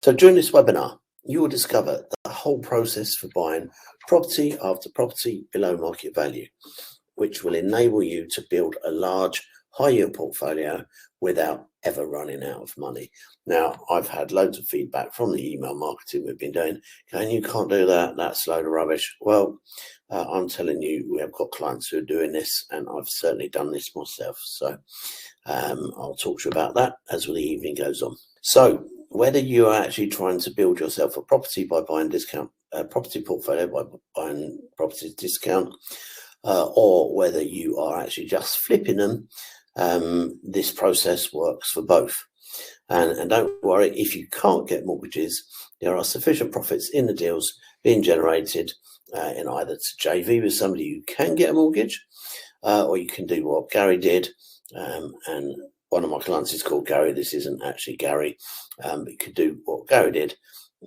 So during this webinar, you will discover the whole process for buying property after property below market value, which will enable you to build a large high-yield portfolio without ever running out of money. Now, I've had loads of feedback from the email marketing we've been doing, going, you can't do that, that's a load of rubbish. Well, I'm telling you, we have got clients who are doing this, and I've certainly done this myself. So I'll talk to you about that as the evening goes on. So whether you are actually trying to build yourself a property by buying property portfolio by buying property discount, or whether you are actually just flipping them, this process works for both. And don't worry, if you can't get mortgages, there are sufficient profits in the deals being generated in either to JV with somebody who can get a mortgage, or you can do what Gary did. And one of my clients is called Gary. This isn't actually Gary, but you could do what Gary did.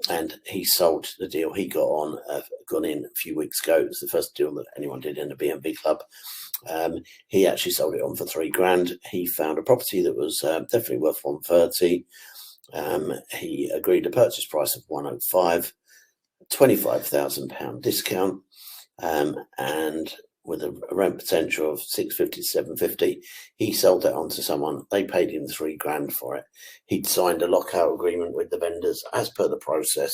And he sold the deal he gone in a few weeks ago. It was the first deal that anyone did in the BMV club. He actually sold it on for £3,000. He found a property that was definitely worth 130. He agreed a purchase price of 105, £25,000 discount, and with a rent potential of 650 to 750, he sold that on to someone. They paid him £3,000 for it. He'd signed a lockout agreement with the vendors as per the process,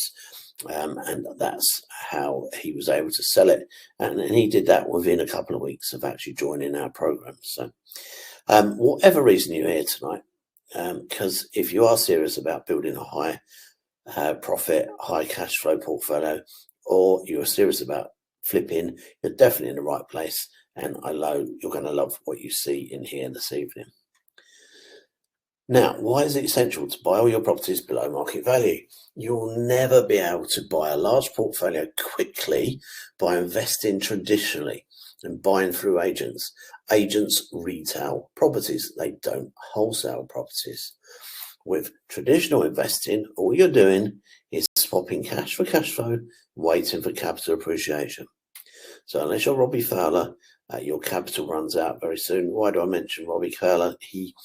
and that's how he was able to sell it. And he did that within a couple of weeks of actually joining our program. So whatever reason you're here tonight, because if you are serious about building a high profit, high cash flow portfolio, or you're serious about flipping, you're definitely in the right place, and I know you're going to love what you see in here this evening. Now, why is it essential to buy all your properties below market value? You'll never be able to buy a large portfolio quickly by investing traditionally and buying through agents. Agents retail properties, they don't wholesale properties. With traditional investing, all you're doing is swapping cash for cash flow, waiting for capital appreciation. So unless you're Robbie Fowler, your capital runs out very soon. Why do I mention Robbie Fowler? He,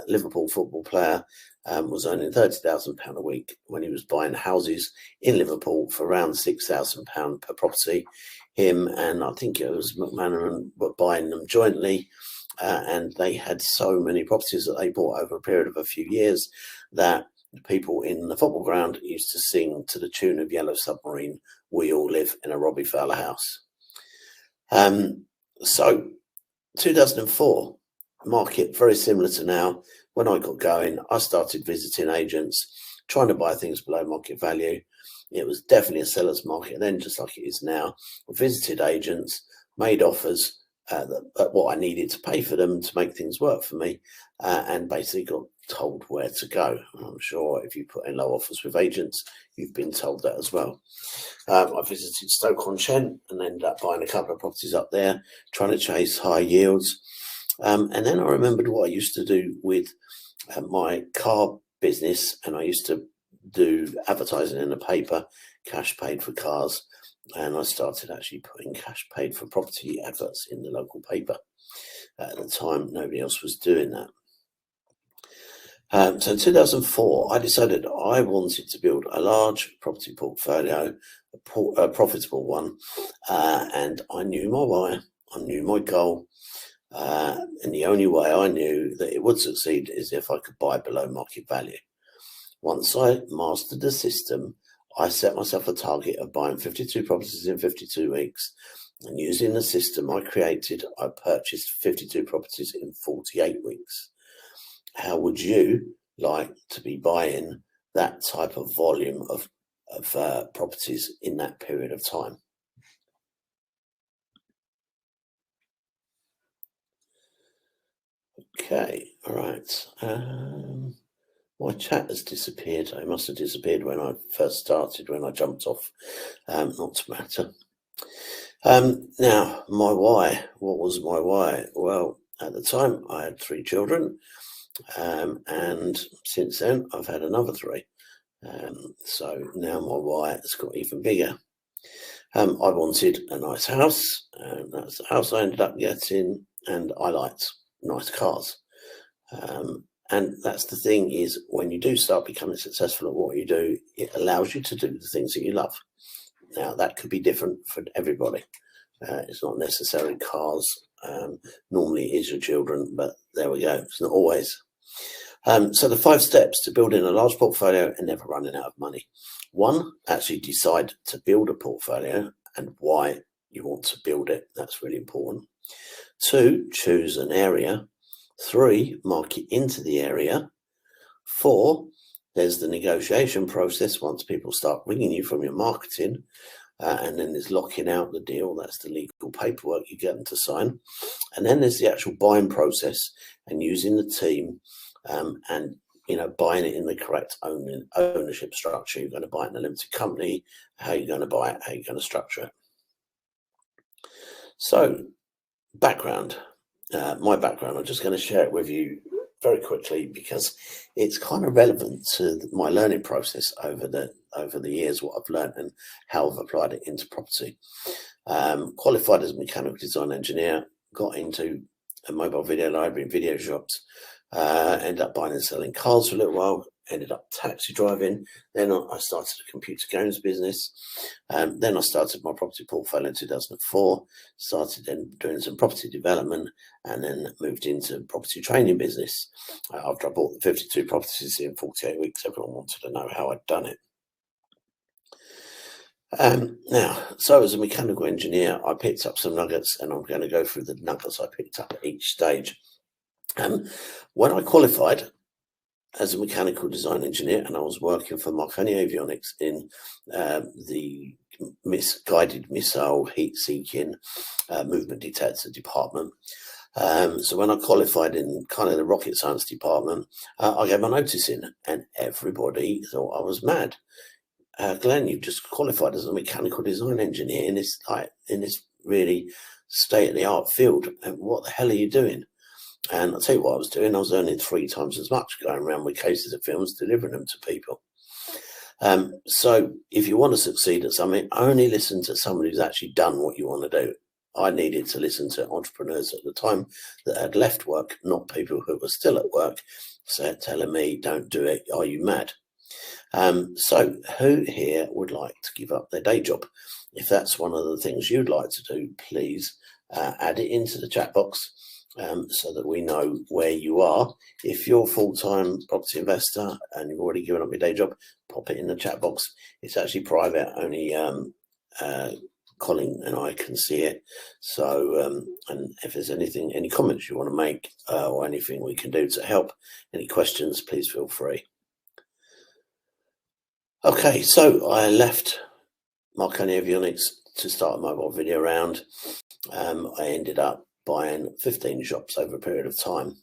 Liverpool football player, was earning £30,000 a week when he was buying houses in Liverpool for around £6,000 per property. Him and I think it was McManaman were buying them jointly. And they had so many properties that they bought over a period of a few years that the people in the football ground used to sing to the tune of Yellow Submarine, "We all live in a Robbie Fowler house." So 2004, market very similar to now. When I got going, I started visiting agents, trying to buy things below market value. It was definitely a seller's market then, just like it is now. I visited agents, made offers at what I needed to pay for them to make things work for me, and basically got told where to go. I'm sure if you put in low offers with agents, you've been told that as well. I visited Stoke-on-Trent and ended up buying a couple of properties up there, trying to chase high yields. And then I remembered what I used to do with my car business, and I used to do advertising in the paper, cash paid for cars. And I started actually putting cash paid for property adverts in the local paper. At the time, nobody else was doing that. So in 2004, I decided I wanted to build a large property portfolio, a profitable one, and I knew my why, I knew my goal, and the only way I knew that it would succeed is if I could buy below market value. Once I mastered the system, I set myself a target of buying 52 properties in 52 weeks. And using the system I created, I purchased 52 properties in 48 weeks. How would you like to be buying that type of volume of properties in that period of time? Okay, all right. My chat has disappeared. It must have disappeared when I first started, when I jumped off. Not to matter. Now, my why. What was my why? Well, at the time, I had 3 children. And since then, I've had another 3. So now my why has got even bigger. I wanted a nice house, and that's the house I ended up getting, and I liked nice cars. And that's the thing, is when you do start becoming successful at what you do, it allows you to do the things that you love. Now, that could be different for everybody. It's not necessarily cars. Normally it is your children, but there we go. It's not always. So the 5 steps to building a large portfolio and never running out of money. 1, actually decide to build a portfolio and why you want to build it. That's really important. 2, choose an area. 3, market into the area. 4, there's the negotiation process once people start ringing you from your marketing. And then there's locking out the deal. That's the legal paperwork you get them to sign. And then there's the actual buying process and using the team and buying it in the correct ownership structure. You're going to buy it in a limited company. How you're going to buy it, how you're going to structure it. So, background. My background, I'm just going to share it with you very quickly because it's kind of relevant to my learning process over the years, what I've learned and how I've applied it into property. Qualified as a mechanical design engineer, got into a mobile video library and video shops, ended up buying and selling cars for a little while, ended up taxi driving. Then I started a computer games business. Then I started my property portfolio in 2004, started then doing some property development, and then moved into property training business. After I bought the 52 properties in 48 weeks, everyone wanted to know how I'd done it. Now, so as a mechanical engineer, I picked up some nuggets, and I'm going to go through the nuggets I picked up at each stage. When I qualified as a mechanical design engineer, and I was working for Marconi Avionics in the guided missile heat-seeking movement detector department. So when I qualified in kind of the rocket science department, I gave my notice in, and everybody thought I was mad. Glenn, you've just qualified as a mechanical design engineer in this really state-of-the-art field, and what the hell are you doing? And I'll tell you what I was doing. I was earning 3 times as much, going around with cases of films, delivering them to people. So if you want to succeed at something, only listen to somebody who's actually done what you want to do. I needed to listen to entrepreneurs at the time that had left work, not people who were still at work, telling me, don't do it, are you mad? So who here would like to give up their day job? If that's one of the things you'd like to do, please add it into the chat box. So that we know where you are. If you're a full-time property investor and you've already given up your day job, pop it in the chat box. It's actually private, only Colin and I can see it. So, and if there's any comments you want to make or anything we can do to help, any questions, please feel free. Okay, so I left Marconi Avionics to start a mobile video round. I ended up buying 15 shops over a period of time.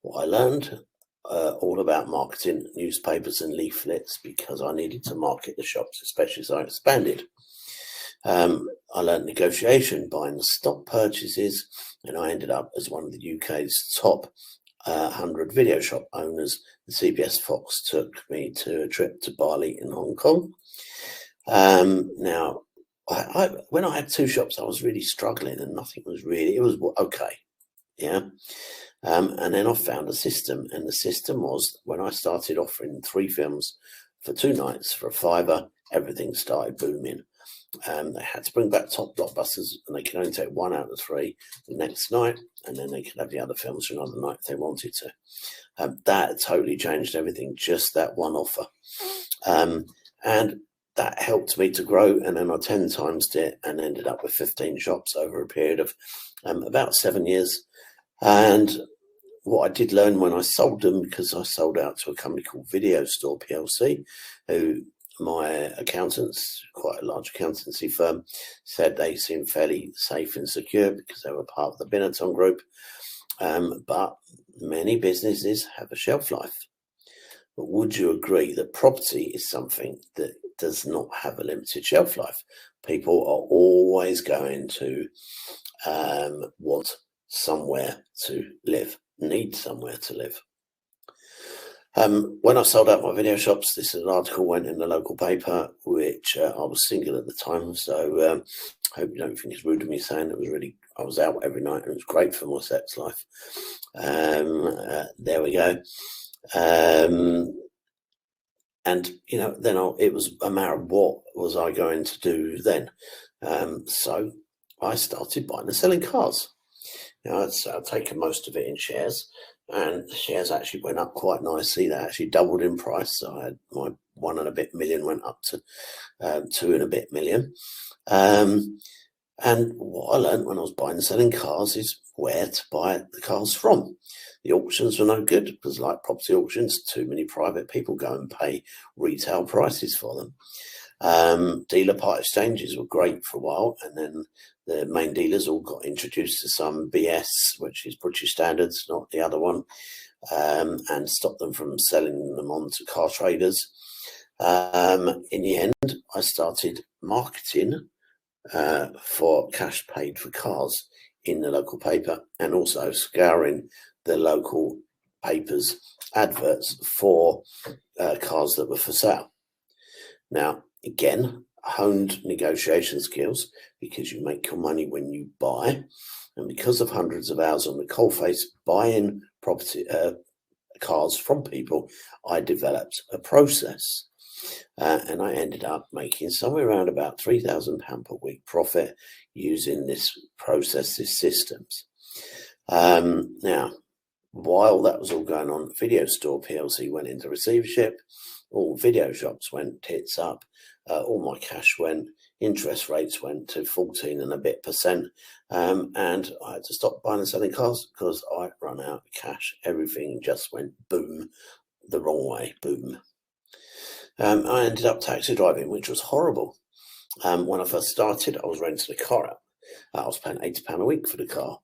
What I learned all about marketing, newspapers and leaflets, because I needed to market the shops, especially as I expanded. I learned negotiation, buying the stock purchases, and I ended up as one of the UK's top 100 video shop owners. The CBS Fox took me to a trip to Bali in Hong Kong. Now, when I had 2 shops, I was really struggling, and nothing was really, it was okay. Yeah. And then I found a system, and the system was when I started offering 3 films for 2 nights for a £5, everything started booming. They had to bring back top blockbusters, and they could only take 1 out of 3 the next night, and then they could have the other films for another night if they wanted to. That totally changed everything, just that one offer. And that helped me to grow, and then I 10 times it and ended up with 15 shops over a period of about 7 years. And what I did learn when I sold them, because I sold out to a company called Video Store PLC, who my accountants, quite a large accountancy firm, said they seemed fairly safe and secure because they were part of the Benetton group. But many businesses have a shelf life. But would you agree that property is something that does not have a limited shelf life? People are always going to want somewhere to live, need somewhere to live. When I sold out my video shops, this article went in the local paper, which I was single at the time, so I hope you don't think it's rude of me saying it was really, I was out every night, and it was great for my sex life. There we go. And then it was a matter of what was I going to do then. So I started buying and selling cars. I'd taken most of it in shares, and the shares actually went up quite nicely. They actually doubled in price. So I had my 1 and a bit million went up to 2 and a bit million. And what I learned when I was buying and selling cars is where to buy the cars from. The auctions were no good because, like property auctions, too many private people go and pay retail prices for them. Dealer part exchanges were great for a while, and then the main dealers all got introduced to some BS, which is British standards, not the other one, and stopped them from selling them on to car traders. In the end, I started marketing for cash paid for cars in the local paper, and also scouring the local papers adverts for cars that were for sale. Now, again, honed negotiation skills, because you make your money when you buy, and because of hundreds of hours on the coalface buying property cars from people, I developed a process. And I ended up making somewhere around about £3,000 per week profit using this process, these systems. Now, while that was all going on, Video Store PLC went into receivership. All video shops went tits up. All my cash went. Interest rates went to 14 and a bit %. And I had to stop buying and selling cars because I run out of cash. Everything just went boom, the wrong way, boom. I ended up taxi driving, which was horrible. When I first started, I was renting a car out. I was paying £80 a week for the car.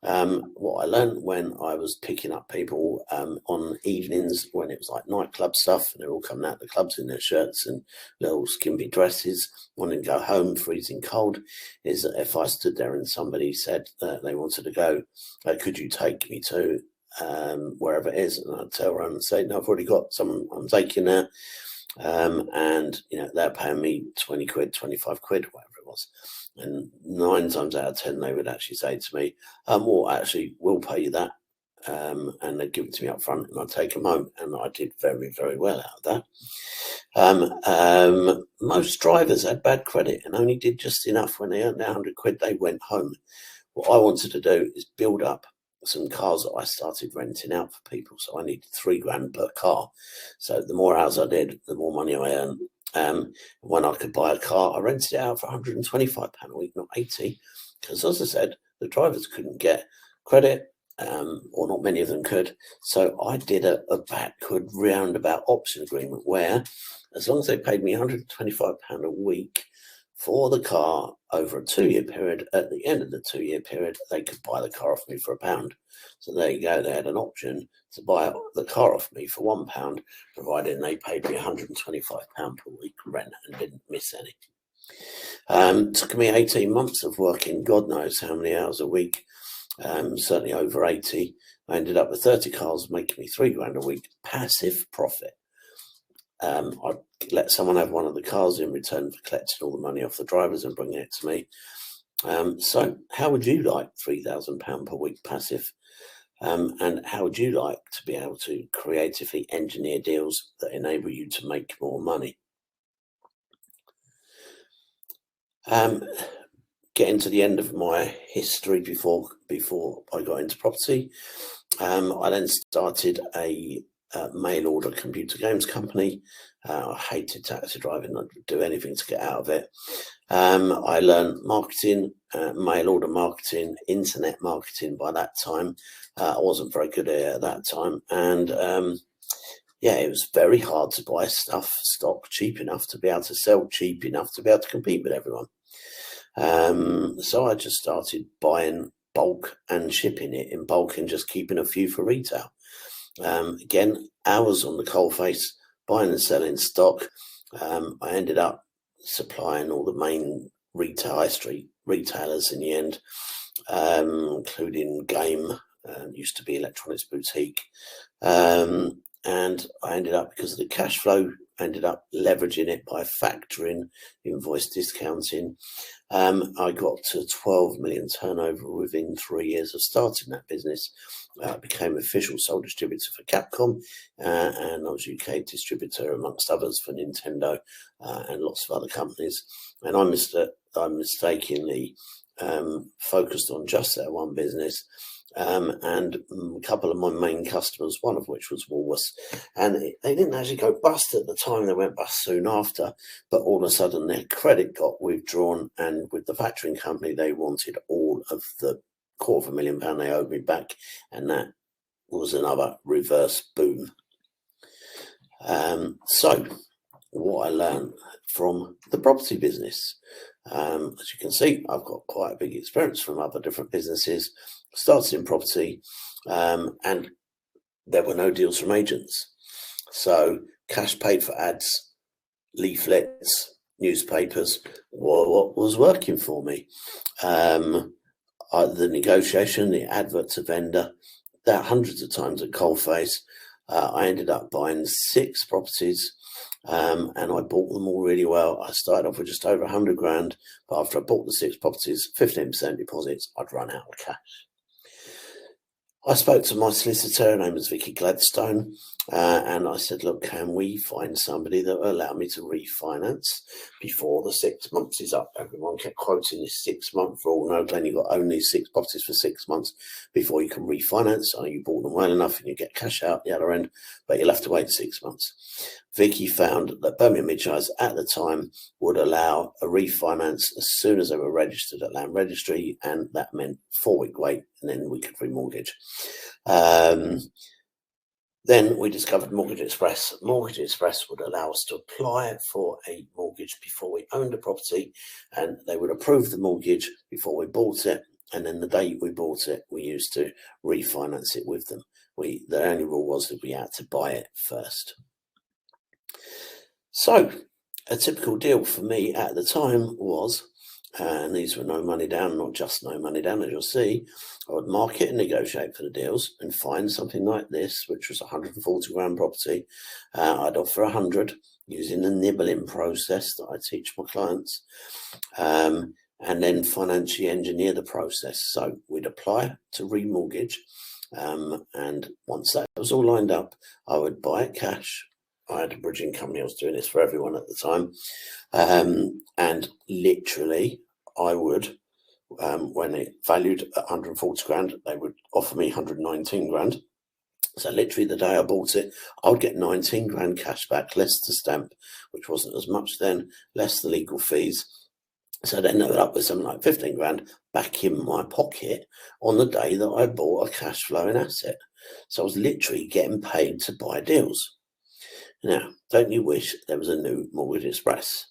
What I learned when I was picking up people on evenings when it was like nightclub stuff, and they're all coming out of the clubs in their shirts and little skimpy dresses, wanting to go home freezing cold, is that if I stood there and somebody said that they wanted to go, could you take me to wherever it is? And I'd turn around and say, no, I've already got someone I'm taking there. And they're paying me 20 quid, 25 quid, whatever it was. And 9 times out of 10, they would actually say to me, well, actually, we'll pay you that. And they'd give it to me up front, and I'd take them home. And I did very, very well out of that. Most drivers had bad credit and only did just enough. When they earned 100 quid, they went home. What I wanted to do is build up some cars that I started renting out for people. So I needed £3,000 per car. So the more hours I did, the more money I earned. When I could buy a car, I rented it out for £125 a week, not 80, because as I said, the drivers couldn't get credit, or not many of them could. So I did a backward roundabout option agreement where, as long as they paid me £125 a week for the car over a 2-year period, at the end of the 2-year period, they could buy the car off me for £1. So there you go. They had an option to buy the car off me for £1, providing they paid me £125 per week rent and didn't miss any. Took me 18 months of working, God knows how many hours a week, certainly over 80. I ended up with 30 cars, making me £3,000 a week, passive profit. I'd let someone have one of the cars in return for collecting all the money off the drivers and bringing it to me. So how would you like £3,000 per week passive? And how would you like to be able to creatively engineer deals that enable you to make more money? Getting to the end of my history before I got into property, I then started a mail order computer games company. I hated taxi driving. I'd do anything to get out of it. I learned marketing, mail order marketing, internet marketing by that time. I wasn't very good at it at that time. And it was very hard to buy stock cheap enough to be able to sell cheap enough to be able to compete with everyone. So I just started buying bulk and shipping it in bulk and just keeping a few for retail. Again, hours on the coalface, buying and selling stock. I ended up supplying all the main high street retailers in the end, including Game, used to be Electronics Boutique. And I ended up, because of the cash flow ended up leveraging it by factoring, invoice discounting. I got to 12 million turnover within 3 years of starting that business. Became official sole distributor for Capcom, and I was UK distributor amongst others for Nintendo and lots of other companies. And I mistakenly focused on just that one business. And a couple of my main customers, one of which was Woolworths, and they didn't actually go bust at the time. They went bust soon after, but all of a sudden their credit got withdrawn, and with the factoring company, they wanted all of the £250,000 they owed me back, and that was another reverse boom. So what I learned from the property business, as you can see, I've got quite a big experience from other different businesses. Started in property, and there were no deals from agents. So cash paid for ads, leaflets, newspapers were what was working for me. The negotiation, the advert to vendor, that hundreds of times at coalface. I ended up buying 6 properties, and I bought them all really well. I started off with just over 100 grand, but after I bought the 6 properties, 15% deposits, I'd run out of cash. I spoke to my solicitor, her name was Vicky Gladstone, and I said, look, can we find somebody that will allow me to refinance before the 6 months is up? Everyone kept quoting this 6-month rule. No, Glenn, you've got only 6 properties for 6 months before you can refinance. So you bought them well enough and you get cash out the other end, but you'll have to wait 6 months. Vicky found that Birmingham Midshires at the time would allow a refinance as soon as they were registered at Land Registry, and that meant 4-week wait, and then we could remortgage. Then we discovered Mortgage Express. Mortgage Express would allow us to apply for a mortgage before we owned a property, and they would approve the mortgage before we bought it, and then the day we bought it, we used to refinance it with them. The only rule was that we had to buy it first. So a typical deal for me at the time was, and these were no money down, not just no money down, as you'll see, I would market and negotiate for the deals and find something like this, which was a 140 grand property. I'd offer 100 using the nibbling process that I teach my clients, and then financially engineer the process. So we'd apply to remortgage, and once that was all lined up, I would buy it cash. I had a bridging company. I was doing this for everyone at the time. And literally I would, when it valued at 140 grand, they would offer me 119 grand. So literally the day I bought it, I would get 19 grand cash back, less the stamp, which wasn't as much then, less the legal fees. So then ended up with something like 15 grand back in my pocket on the day that I bought a cash flowing asset. So I was literally getting paid to buy deals. Now, don't you wish there was a new Mortgage Express?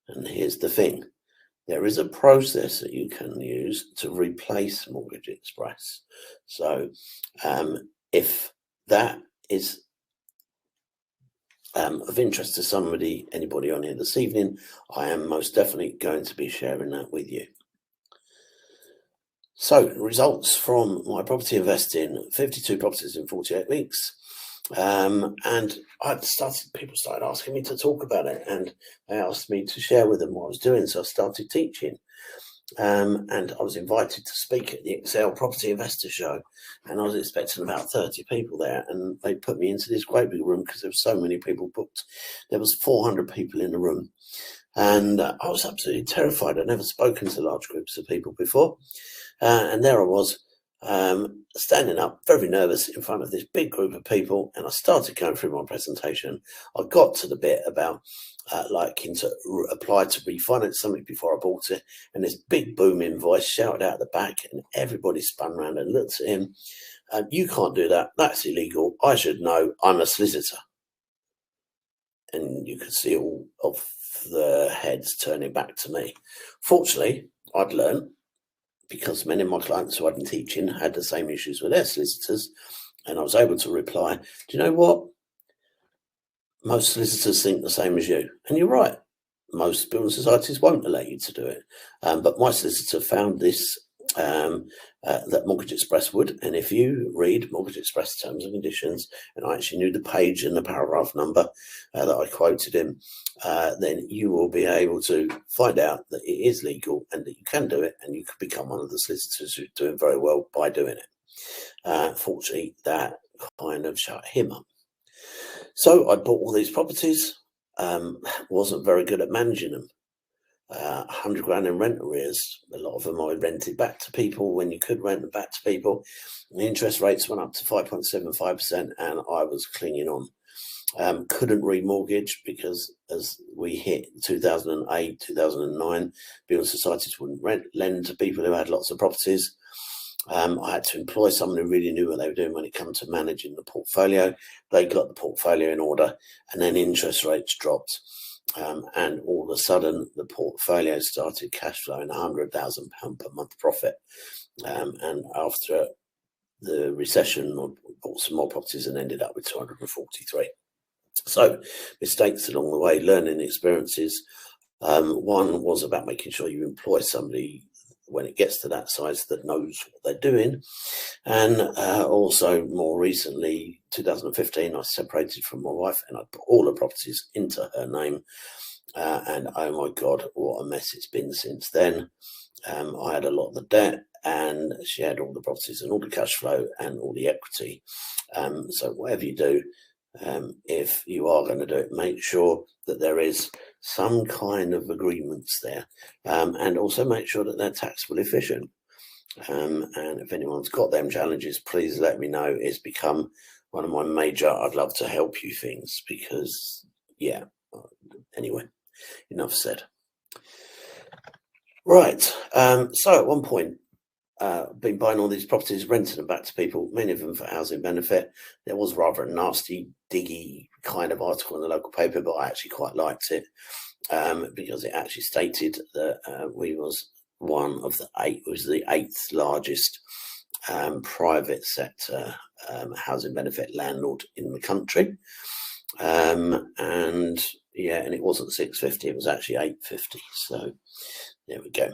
And here's the thing. There is a process that you can use to replace Mortgage Express. So if that is of interest to anybody on here this evening, I am most definitely going to be sharing that with you. So results from my property investing, 52 properties in 48 weeks. And people started asking me to talk about it, and they asked me to share with them what I was doing. So I started teaching, and I was invited to speak at the Excel Property Investor Show, and I was expecting about 30 people there, and they put me into this great big room because there were so many people booked. There was 400 people in the room, and I was absolutely terrified. I'd never spoken to large groups of people before, and there I was, standing up, very nervous in front of this big group of people, and I started going through my presentation. I got to the bit about liking to apply to refinance something before I bought it, and this big booming voice shouted out the back, and everybody spun around and looked at him. You can't do that. That's illegal. I should know. I'm a solicitor. And you could see all of the heads turning back to me. Fortunately, I'd learned, because many of my clients who I'd been teaching had the same issues with their solicitors, and I was able to reply, do you know what? Most solicitors think the same as you. And you're right. Most building societies won't allow you to do it. But my solicitor found this that Mortgage Express would. And if you read Mortgage Express terms and conditions, and I actually knew the page and the paragraph number that I quoted him, then you will be able to find out that it is legal and that you can do it, and you could become one of the solicitors who's doing very well by doing it. Fortunately, that kind of shut him up. So I bought all these properties, wasn't very good at managing them. 100 grand in rent arrears. A lot of them I rented back to people when you could rent them back to people. The interest rates went up to 5.75%, and I was clinging on. Couldn't remortgage because as we hit 2008, 2009, building societies wouldn't lend to people who had lots of properties. I had to employ someone who really knew what they were doing when it came to managing the portfolio. They got the portfolio in order, and then interest rates dropped. And all of a sudden, the portfolio started cash flowing £100,000 per month profit. And after the recession, I bought some more properties and ended up with 243. So mistakes along the way, learning experiences. One was about making sure you employ somebody when it gets to that size that knows what they're doing. And also more recently, 2015, I separated from my wife and I put all the properties into her name. And oh my God, what a mess it's been since then. I had a lot of the debt and she had all the properties and all the cash flow and all the equity. So whatever you do, if you are going to do it, make sure that there is some kind of agreements there, and also make sure that they're taxable efficient. And if anyone's got them challenges, please let me know. It's become one of my major I'd love to help you things because, yeah, anyway, enough said. Right, so at one point, been buying all these properties, renting them back to people, many of them for housing benefit. There was rather a nasty, diggy kind of article in the local paper, but I actually quite liked it because it actually stated that we was one of the eight, was the 8th largest private sector housing benefit landlord in the country. And yeah, and it wasn't 650, it was actually 850. So there we go.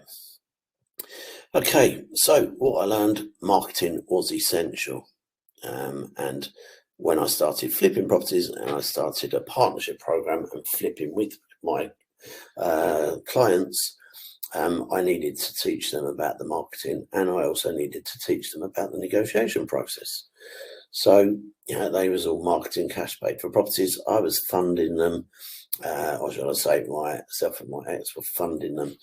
Okay, so what I learned, marketing was essential. And when I started flipping properties and I started a partnership program and flipping with my clients, I needed to teach them about the marketing, and I also needed to teach them about the negotiation process. So, you know, they was all marketing cash paid for properties. I was funding them, or shall I say myself and my ex were funding them,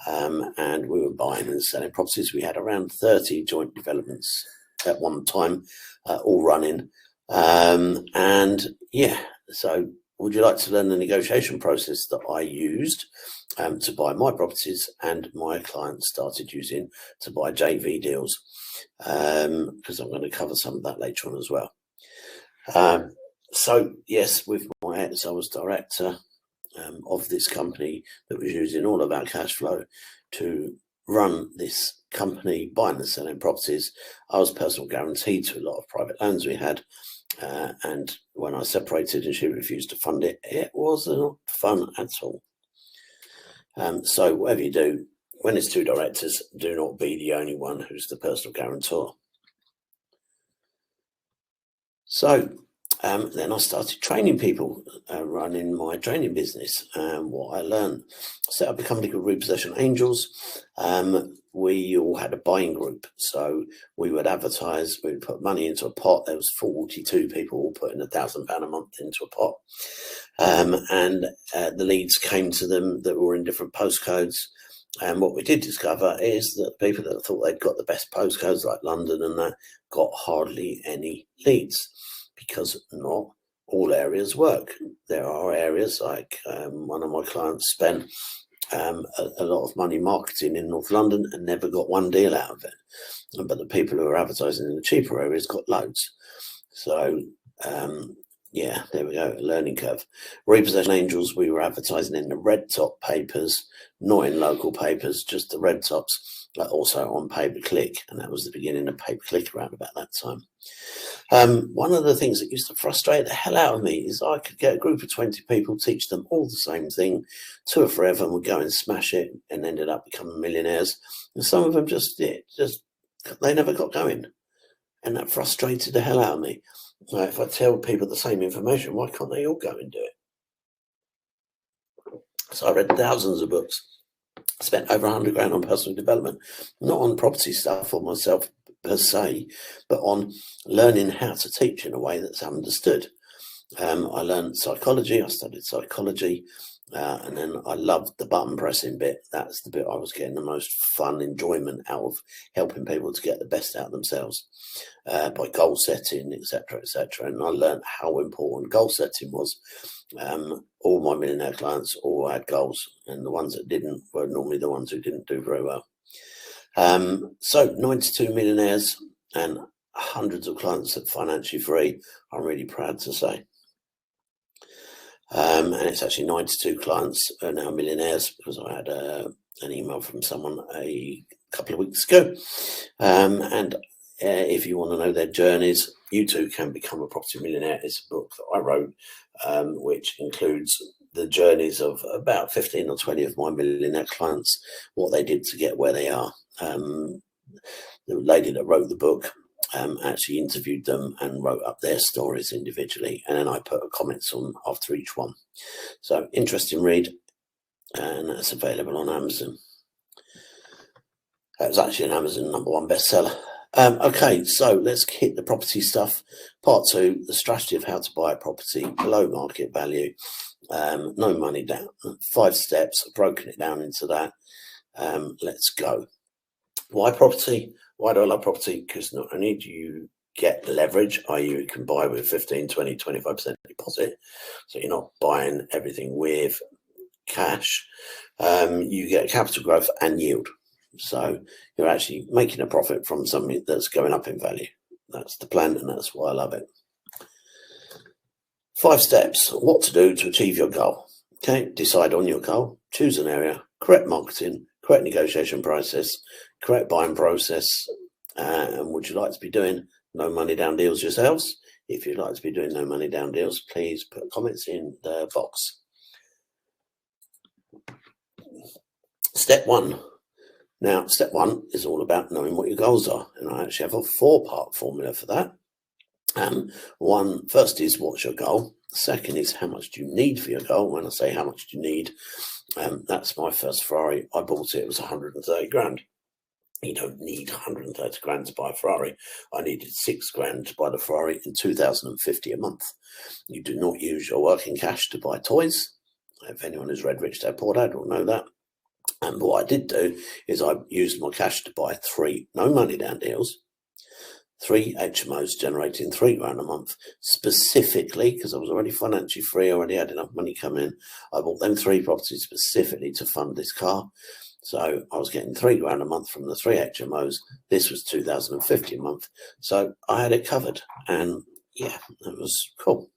and we were buying and selling properties. We had around 30 joint developments at one time, all running. And yeah, so would you like to learn the negotiation process that I used to buy my properties and my clients started using to buy JV deals? Because I'm going to cover some of that later on as well. So yes, with my ex, I was director of this company that was using all of our cash flow to run this company, buying and selling properties. I was personal guarantee to a lot of private loans we had. And when I separated and she refused to fund it, it wasn't fun at all. So whatever you do, when it's two directors, do not be the only one who's the personal guarantor. So then I started training people, running my training business. What I learned, I set up a company called Repossession Angels. We all had a buying group, so we would advertise, we'd put money into a pot. There was 42 people all putting £1,000 a month into a pot. And the leads came to them that were in different postcodes. And what we did discover is that people that thought they'd got the best postcodes, like London and that, got hardly any leads, because not all areas work. There are areas like one of my clients spent a lot of money marketing in North London and never got one deal out of it. But the people who are advertising in the cheaper areas got loads. So Yeah, there we go. Learning curve. Repossession Angels, we were advertising in the red top papers, not in local papers, just the red tops, but also on pay-per-click. And that was the beginning of pay-per-click around about that time. One of the things that used to frustrate the hell out of me is I could get a group of 20 people, teach them all the same thing, 2 or 3 of them would go and smash it and ended up becoming millionaires. And some of them they never got going. And that frustrated the hell out of me. Like, if I tell people the same information, why can't they all go and do it? So I read thousands of books, spent over 100 grand on personal development, not on property stuff for myself per se, but on learning how to teach in a way that's understood. I learned psychology, I studied psychology, and then I loved the button pressing bit. That's the bit I was getting the most fun enjoyment out of, helping people to get the best out of themselves by goal setting, etc., etc. And I learned how important goal setting was. All my millionaire clients all had goals, and the ones that didn't were normally the ones who didn't do very well. So 92 millionaires and hundreds of clients that financially free, I'm really proud to say. And it's actually 92 clients are now millionaires, because I had an email from someone a couple of weeks ago. And if you want to know their journeys, you too can become a property millionaire. It's a book that I wrote, which includes the journeys of about 15 or 20 of my millionaire clients, what they did to get where they are. The lady that wrote the book actually interviewed them and wrote up their stories individually, and then I put comments on after each one. So interesting read, and that's available on Amazon. That was actually an Amazon #1 bestseller. Okay, so let's hit the property stuff. Part 2, the strategy of how to buy a property below market value. No money down. 5 steps. I've broken it down into that. Let's go. Why property? Why do I love property? Because not only do you get leverage, i.e. you can buy with 15, 20, 25% deposit, so you're not buying everything with cash, you get capital growth and yield. So you're actually making a profit from something that's going up in value. That's the plan, and that's why I love it. 5 steps, what to do to achieve your goal. Okay, decide on your goal, choose an area, correct marketing, correct negotiation process, correct buying process, and would you like to be doing no money down deals yourselves? If you'd like to be doing no money down deals, please put comments in the box. Step 1. Now, step 1 is all about knowing what your goals are, and I actually have a 4-part formula for that. First is, what's your goal? The second is, how much do you need for your goal? When I say how much do you need, that's my first Ferrari. I bought it, it was 130 grand. You don't need 130 grand to buy a Ferrari. I needed 6 grand to buy the Ferrari and 2,050 a month. You do not use your working cash to buy toys. If anyone has read Rich Dad Poor Dad will know that. And what I did do is I used my cash to buy 3 no money down deals, 3 HMOs generating 3 grand a month, specifically because I was already financially free, already had enough money coming in. I bought them 3 properties specifically to fund this car. So I was getting 3 grand a month from the 3 HMOs. This was 2,050 a month. So I had it covered, and yeah, that was cool.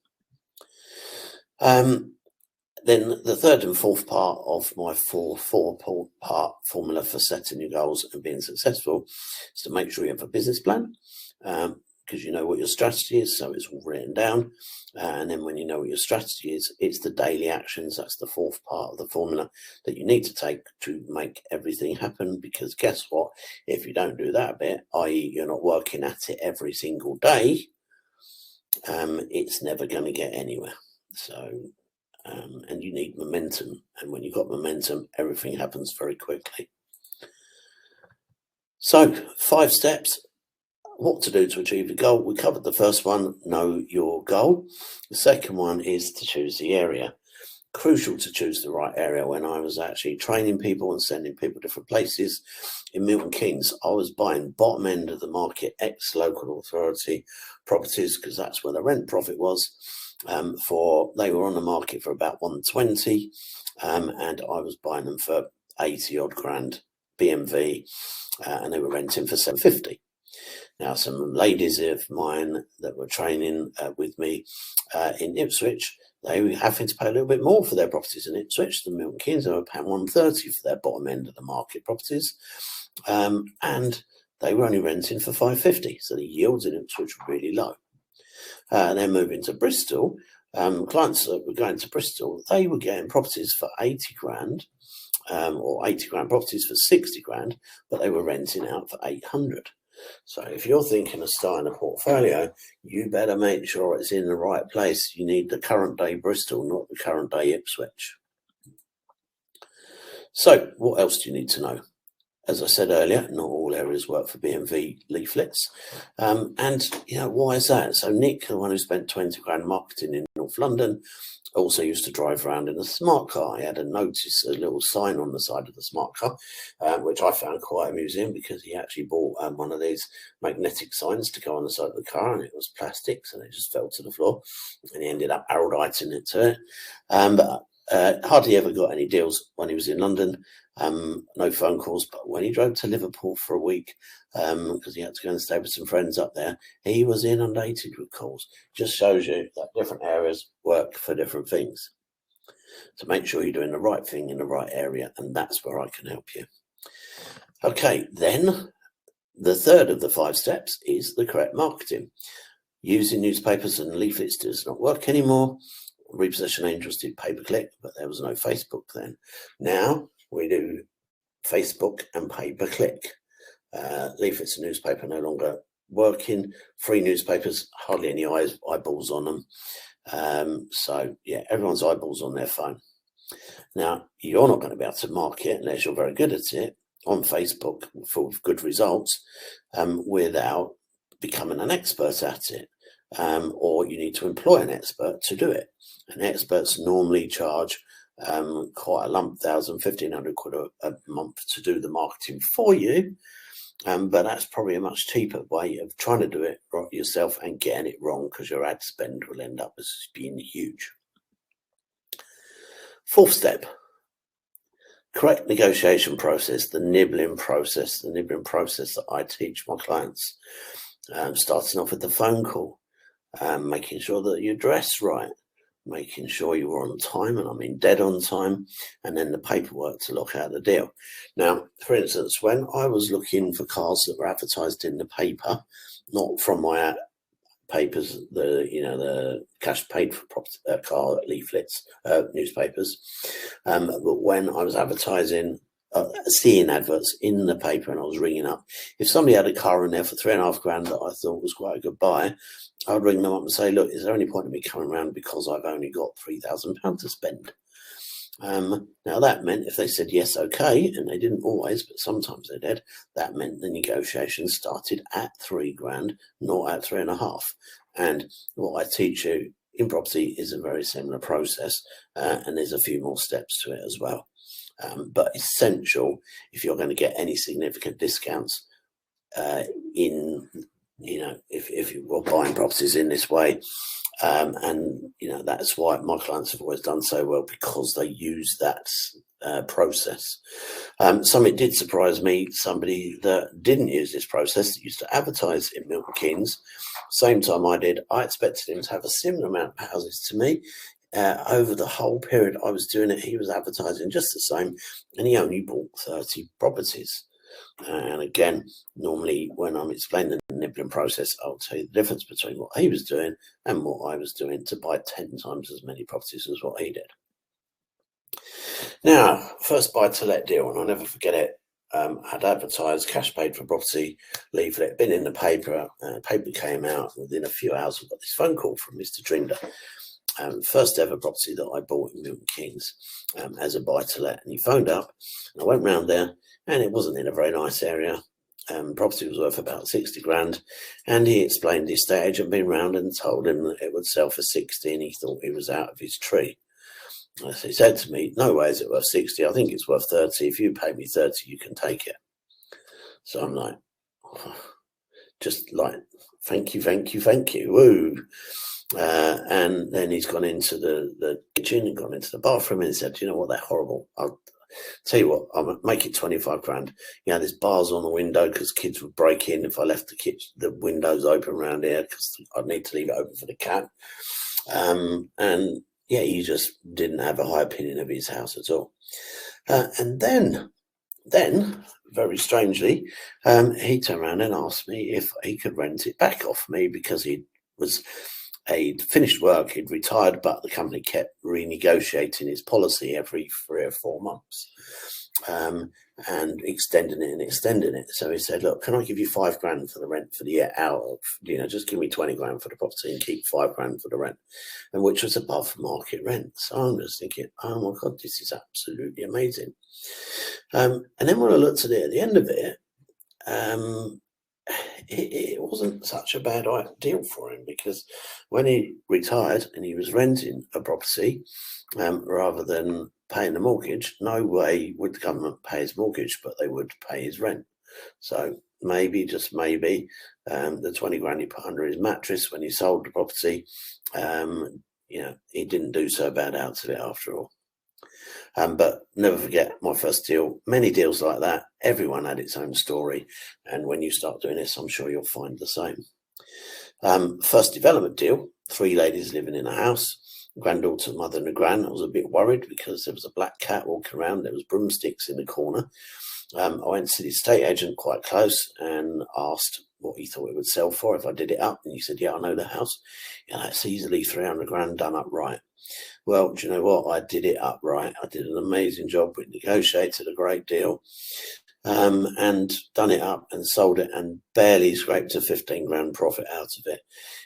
Then the third and fourth part of my four-part formula for setting your goals and being successful is to make sure you have a business plan, because you know what your strategy is, so it's all written down. And then when you know what your strategy is, it's the daily actions. That's the fourth part of the formula that you need to take to make everything happen. Because guess what? If you don't do that bit, i.e. you're not working at it every single day, it's never going to get anywhere. So, and you need momentum. And when you've got momentum, everything happens very quickly. So 5 steps. What to do to achieve the goal. We covered the first one, know your goal. The second one is to choose the area. Crucial to choose the right area. When I was actually training people and sending people different places in Milton Keynes, I was buying bottom end of the market, ex-local authority properties, because that's where the rent profit was. They were on the market for about 120, and I was buying them for 80 odd grand BMV, and they were renting for 750. Now, some ladies of mine that were training with me in Ipswich, they were having to pay a little bit more for their properties in Ipswich than Milton Keynes. They were paying £130 for their bottom end of the market properties, and they were only renting for £550. So the yields in Ipswich were really low. Then moving to Bristol, clients that were going to Bristol, they were getting properties for 80 grand, or 80 grand properties for 60 grand, but they were renting out for 800. So if you're thinking of starting a portfolio, you better make sure it's in the right place. You need the current day Bristol, not the current day Ipswich. So what else do you need to know? As I said earlier, not all areas work for BMV leaflets. And, why is that? So Nick, the one who spent 20 grand marketing in North London, also used to drive around in a smart car. He had a little sign on the side of the smart car, which I found quite amusing because he actually bought one of these magnetic signs to go on the side of the car, and it was plastic, so it just fell to the floor, and he ended up Aralditing it to it. But hardly ever got any deals when he was in London. No phone calls, but when he drove to Liverpool for a week, because he had to go and stay with some friends up there, he was inundated with calls. Just shows you that different areas work for different things. So make sure you're doing the right thing in the right area, and that's where I can help you. Okay, then the third of the 5 steps is the correct marketing. Using newspapers and leaflets does not work anymore. Repossession Angels did pay-per-click, but there was no Facebook then. Now we do Facebook and pay-per-click. Leaflets and newspaper no longer working. Free newspapers, hardly any eyeballs on them. So yeah, everyone's eyeballs on their phone. Now, you're not going to be able to market unless you're very good at it on Facebook for good results without becoming an expert at it. Or you need to employ an expert to do it. And experts normally charge quite a lump, 1,500 quid a month to do the marketing for you. But that's probably a much cheaper way of trying to do it yourself and getting it wrong, because your ad spend will end up as being huge. 4th step, correct negotiation process, the nibbling process that I teach my clients. Starting off with the phone call, making sure that you dress right, making sure you were on time, and I mean dead on time, and then the paperwork to lock out the deal. Now, for instance, when I was looking for cars that were advertised in the paper, not from my papers, the cash paid for property, car leaflets, newspapers, but when I was advertising, seeing adverts in the paper, and I was ringing up, if somebody had a car in there for 3.5 grand that I thought was quite a good buy, I would ring them up and say, look, is there any point in me coming around because I've only got £3,000 to spend? Now that meant if they said yes, okay, and they didn't always, but sometimes they did, that meant the negotiations started at 3 grand, not at 3.5. And what I teach you in property is a very similar process, and there's a few more steps to it as well. But essential if you're going to get any significant discounts if you're buying properties in this way. And that's why my clients have always done so well, because they use that process. Something did surprise me, somebody that didn't use this process, that used to advertise in Milton Keynes, same time I did. I expected him to have a similar amount of houses to me. Over the whole period I was doing it, he was advertising just the same, and he only bought 30 properties. And again, normally when I'm explaining the nibbling process, I'll tell you the difference between what he was doing and what I was doing to buy 10 times as many properties as what he did. Now, first buy-to-let deal, and I'll never forget it. Had advertised cash paid for property leaflet, been in the paper. Paper came out within a few hours. We got this phone call from Mr. Trinder. First ever property that I bought in Milton Keynes as a buy-to-let, and he phoned up, and I went round there, and it wasn't in a very nice area. Property was worth about 60 grand, and he explained the estate agent been round and told him that it would sell for 60, and he thought he was out of his tree. So he said to me, no way is it worth 60, I think it's worth 30. If you pay me 30, you can take it. So I'm like, just like, thank you, woo. And then he's gone into the kitchen and gone into the bathroom and said, you know what, they're horrible. I'll tell you what, I'll make it 25 grand. You know, there's bars on the window because kids would break in if I left the windows open around here because I'd need to leave it open for the cat. And yeah, he just didn't have a high opinion of his house at all. And then, very strangely, he turned around and asked me if he could rent it back off me because he'd finished work, he'd retired, but the company kept renegotiating his policy every 3 or 4 months, and extending it. So he said, look, can I give you 5 grand for the rent for the year out of, just give me 20 grand for the property and keep 5 grand for the rent, and which was above market rent. So I'm just thinking, oh my God, this is absolutely amazing. And then when I looked at it at the end of it, it wasn't such a bad deal for him, because when he retired and he was renting a property rather than paying the mortgage, no way would the government pay his mortgage, but they would pay his rent. So maybe, just maybe, the 20 grand he put under his mattress when he sold the property, he didn't do so bad out of it after all. But never forget my first deal. Many deals like that, everyone had its own story. And when you start doing this, I'm sure you'll find the same. First development deal, 3 ladies living in a house, granddaughter, mother and a gran. I was a bit worried because there was a black cat walking around. There was broomsticks in the corner. I went to the estate agent quite close and asked what he thought it would sell for if I did it up. And he said, yeah, I know the house. It's easily 300 grand done up right. Well, do you know what? I did it up right. I did an amazing job. We negotiated a great deal, and done it up and sold it and barely scraped a 15 grand profit out of it,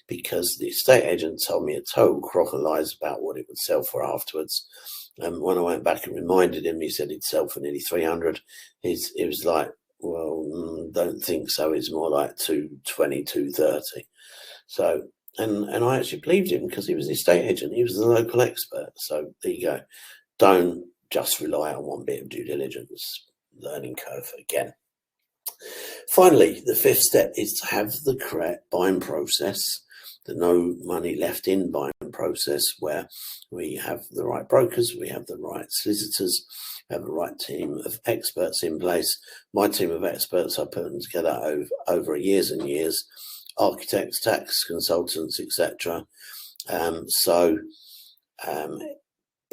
because the estate agent told me a total crock of lies about what it would sell for afterwards. When I went back and reminded him, he said it'd sell for nearly 300. It was like, well, don't think so. It's more like 220, 230. So, and I actually believed him because he was the estate agent. He was the local expert. So there you go. Don't just rely on one bit of due diligence. Learning curve again. Finally, the 5th step is to have the correct buying process, the no money left in buying process, where we have the right brokers, we have the right solicitors, we have the right team of experts in place. My team of experts, I put them together over years and years, architects, tax consultants, etc.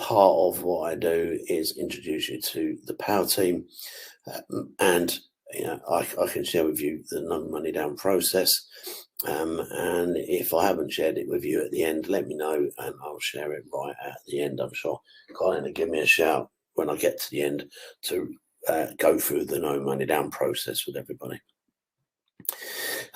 Part of what I do is introduce you to the power team, and I can share with you the no money down process. And if I haven't shared it with you at the end, let me know and I'll share it right at the end. I'm sure Colin will give me a shout when I get to the end to go through the no money down process with everybody.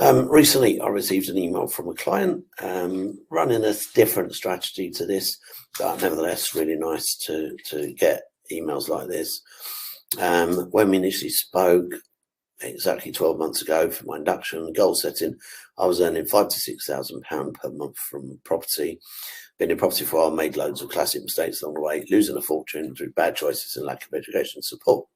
Recently, I received an email from a client running a different strategy to this, but nevertheless, really nice to get emails like this. When we initially spoke, exactly 12 months ago, for my induction and goal setting, I was earning £5,000 to £6,000 per month from property. Been in property for a while, made loads of classic mistakes along the way, losing a fortune through bad choices and lack of education support.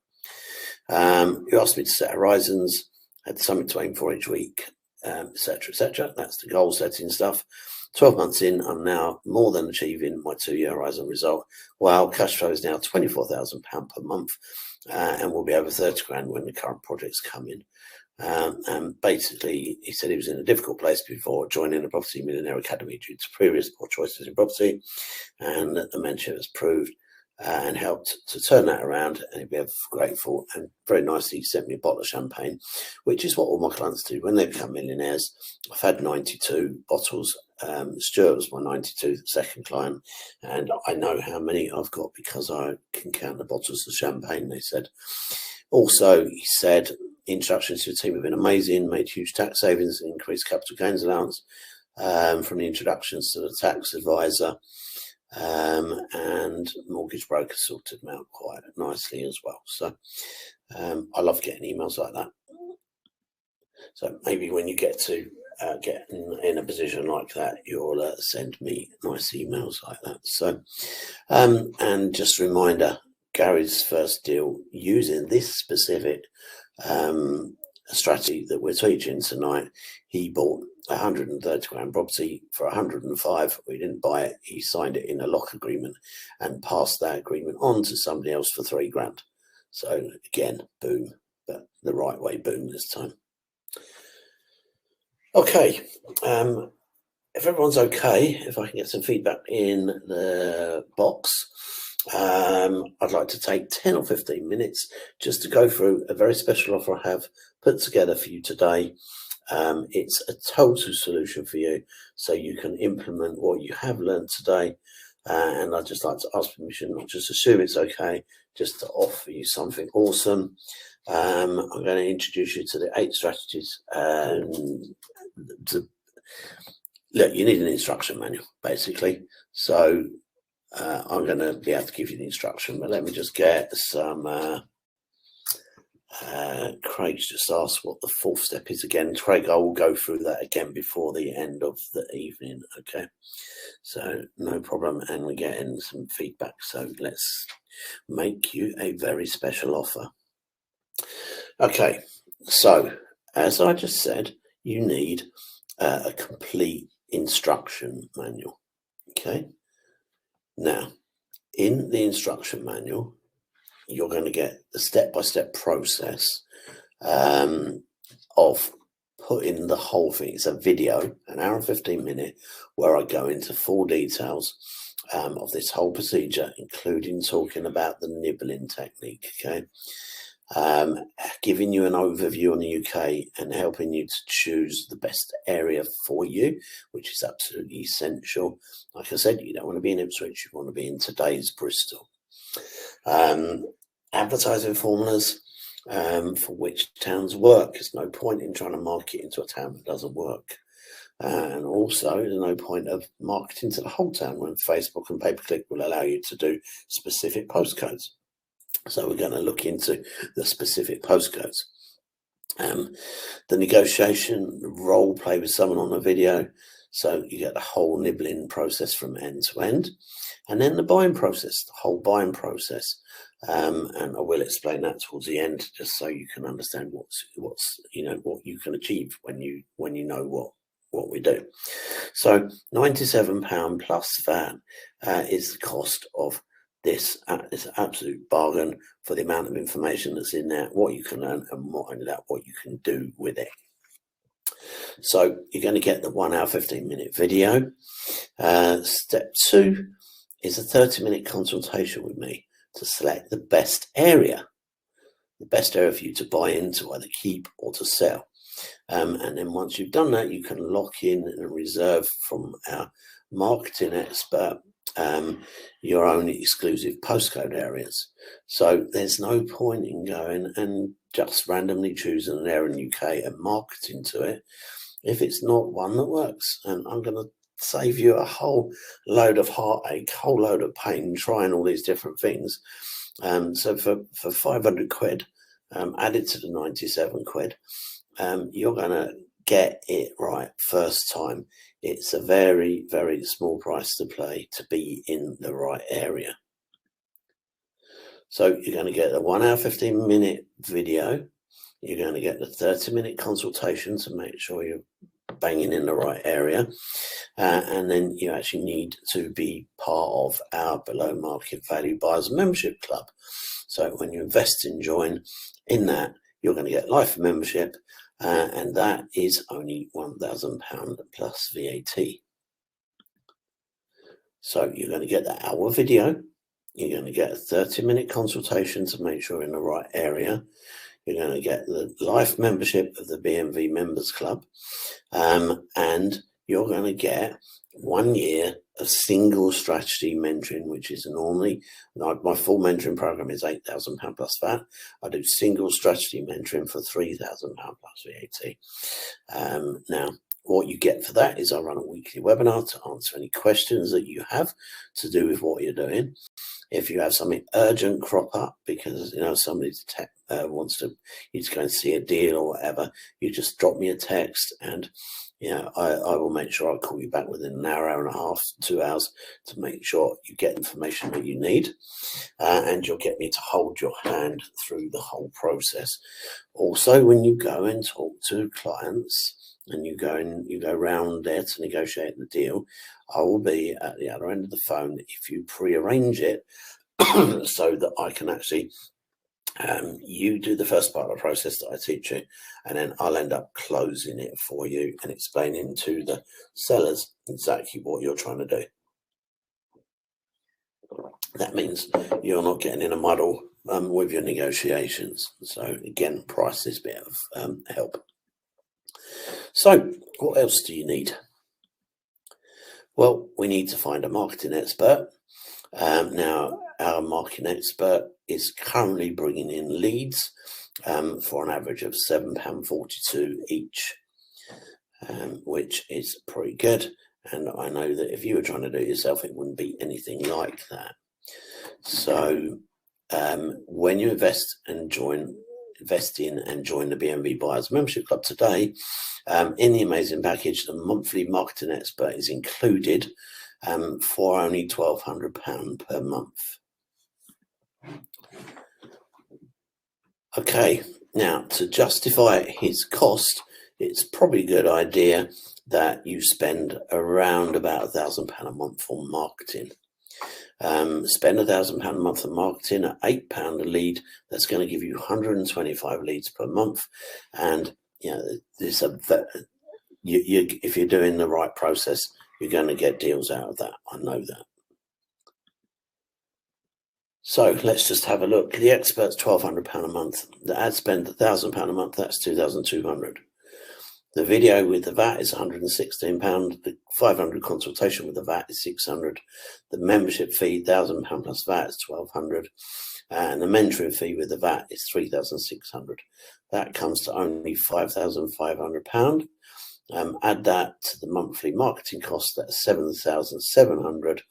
You asked me to set horizons, had something to aim for each week, etc., etc. That's the goal setting stuff. 12 months in, I'm now more than achieving my 2-year horizon result. While cash flow is now £24,000 per month, and will be over 30 grand when the current projects come in. And basically, he said he was in a difficult place before joining the Property Millionaire Academy due to previous poor choices in property, and that the mentorship has proved and helped to turn that around, and he'd be grateful. And very nicely, he sent me a bottle of champagne, which is what all my clients do when they become millionaires. I've had 92 bottles. Stuart was my 92nd second client, and I know how many I've got because I can count the bottles of champagne, they said. Also, he said, introductions to the team have been amazing, made huge tax savings, increased capital gains allowance from the introductions to the tax advisor, and mortgage broker sorted them out quite nicely as well. So I love getting emails like that. So maybe when you get to get in a position like that, you'll send me nice emails like that. So, and just a reminder, Gary's first deal using this specific strategy that we're teaching tonight, he bought 130 grand property for 105. We didn't buy it. He signed it in a lock agreement and passed that agreement on to somebody else for 3 grand. So again, boom, but the right way, boom this time. Okay. If everyone's okay, if I can get some feedback in the box, I'd like to take 10 or 15 minutes just to go through a very special offer I have put together for you today. It's a total solution for you, so you can implement what you have learned today. And I'd just like to ask permission, not just assume it's okay, just to offer you something awesome. I'm going to introduce you to the 8 strategies. Look, you need an instruction manual, basically. So I'm going to be able to give you the instruction, but let me just get some. Craig's just asked what the 4th step is again. Craig, I will go through that again before the end of the evening. Okay, so no problem, and we're getting some feedback. So let's make you a very special offer. Okay, so as I just said, you need a complete instruction manual. Okay, now in the instruction manual, you're going to get the step-by-step process of putting the whole thing. It's a video, an hour and 15 minute, where I go into full details of this whole procedure, including talking about the nibbling technique. Okay, giving you an overview on the UK and helping you to choose the best area for you, which is absolutely essential. Like I said, you don't want to be in Ipswich, you want to be in today's Bristol. Advertising formulas for which towns work. There's no point in trying to market into a town that doesn't work. And also, there's no point of marketing to the whole town when Facebook and pay-per-click will allow you to do specific postcodes. So we're going to look into the specific postcodes. The negotiation, role play with someone on a video. So you get the whole nibbling process from end to end. And then the buying process, the whole buying process. And I will explain that towards the end, just so you can understand what's what you can achieve when you know what we do. So £97 plus VAT is the cost of this. It's an absolute bargain for the amount of information that's in there, what you can learn, and more than that, what you can do with it. So you're going to get the 1 hour 15 minute video. Step 2 is a 30-minute consultation with me to select the best area for you to buy into, either keep or to sell. And then once you've done that, you can lock in and reserve from our marketing expert your own exclusive postcode areas. So there's no point in going and just randomly choosing an area in the UK and marketing to it if it's not one that works. And I'm going to save you a whole load of heartache, whole load of pain trying all these different things. So for 500 quid added to the 97 quid, you're going to get it right first time. It's a very, very small price to pay to be in the right area. So you're going to get the 1 hour 15 minute video. You're going to get the 30-minute consultation to make sure you're banging in the right area, and then you actually need to be part of our below market value buyers membership club. So when you invest and join in that, you're going to get life membership, and that is only £1,000 plus VAT. So you're going to get that hour video. You're going to get a 30-minute consultation to make sure you're in the right area. You're going to get the life membership of the BMV Members Club, and you're going to get 1 year of single strategy mentoring, which is normally, my full mentoring program is £8,000 plus VAT. I do single strategy mentoring for £3,000 plus VAT. Now, what you get for that is I run a weekly webinar to answer any questions that you have to do with what you're doing. If you have something urgent crop up because somebody wants you to go and see a deal or whatever, you just drop me a text, and I will make sure I call you back within an hour, hour and a half, 2 hours to make sure you get information that you need, and you'll get me to hold your hand through the whole process. Also, when you go and talk to clients and you go round there to negotiate the deal, I will be at the other end of the phone if you pre-arrange it so that I can actually you do the first part of the process that I teach you, and then I'll end up closing it for you and explaining to the sellers exactly what you're trying to do. That means you're not getting in a muddle with your negotiations. So again, price is a bit of help. So what else do you need? Well, we need to find a marketing expert. Now, our marketing expert is currently bringing in leads for an average of £7.42 each, which is pretty good. And I know that if you were trying to do it yourself, it wouldn't be anything like that. So when you invest in and join the BMV Buyers Membership Club today, in the amazing package, the monthly marketing expert is included for only £1,200 per month. Okay, now to justify his cost, it's probably a good idea that you spend around about £1,000 a month on marketing. Spend £1,000 a month on marketing at £8 a lead. That's going to give you 125 leads per month, and if you're doing the right process, you're going to get deals out of that. I know that. So let's just have a look. The expert's £1,200 a month. The ad spend £1,000 a month. That's £2,200. The video with the VAT is £116. The 500 consultation with the VAT is £600. The membership fee, £1,000 plus VAT, is £1,200. And the mentoring fee with the VAT is £3,600. That comes to only £5,500. Add that to the monthly marketing cost, that's £7,700